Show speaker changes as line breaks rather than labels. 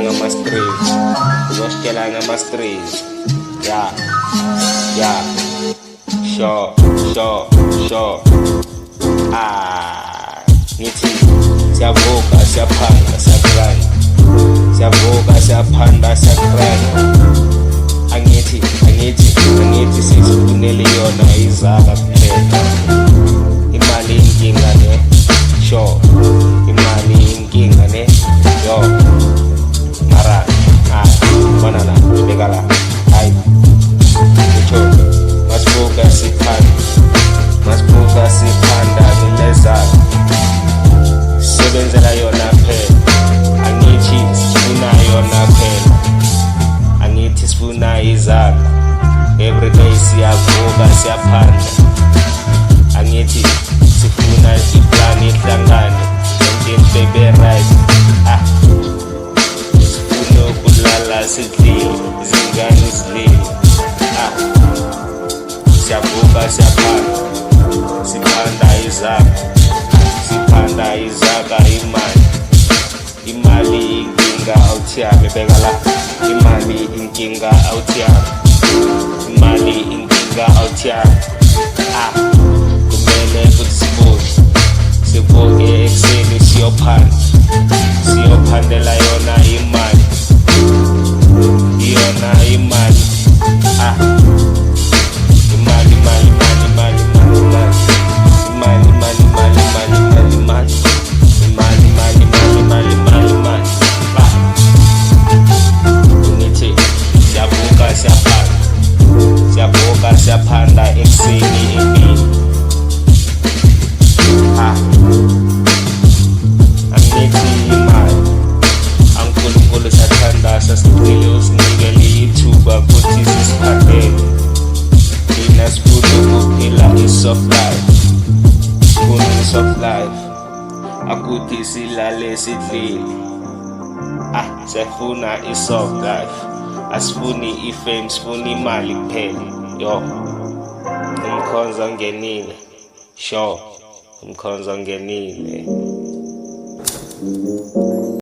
ngama-streets. Yeah, sure. Ngithi siyavuka siyaphanda siyagranda, siyavuka siyaphanda siyagranda. Angithi sizifunele yona izaka kuphela. Imali inkinga ne, sure. Imali inkinga ne, yo. Mara, bona la, beka la, hayi. Ngitsho, masivuka siphanda ngilezaka. Sebenzela yona phela, angithi sifuna yona phela, angithi sifuna izaka. Everyday siyavuka siyaphanda, angithi sifuna iplan ihlangane, yonke into ibe right. Sifuna ukulala sidlile, izingane zilile. Siyavuka siyaphanda, siphanda izaka imali inkinga awuthiyami, beka la. Imali inkinga awuthiyami, imali inkinga awuthiyami. Kumele futhi sivuke ekuseni siyophandela yona imali, imali. Siyaphanda ekuseni emini. Angithi imali, uNkulunkulu siyathanda sasicile usinikele ithuba futhi sisiphandele. Thina sifuna ukuphila i-soft life, akuthi silale sidlile. Siyafuna i-soft life, asifuni i-fame, sifuna imali kuphela. Yo, umkhonzo ngenile, sure, umkhonzo ngenile.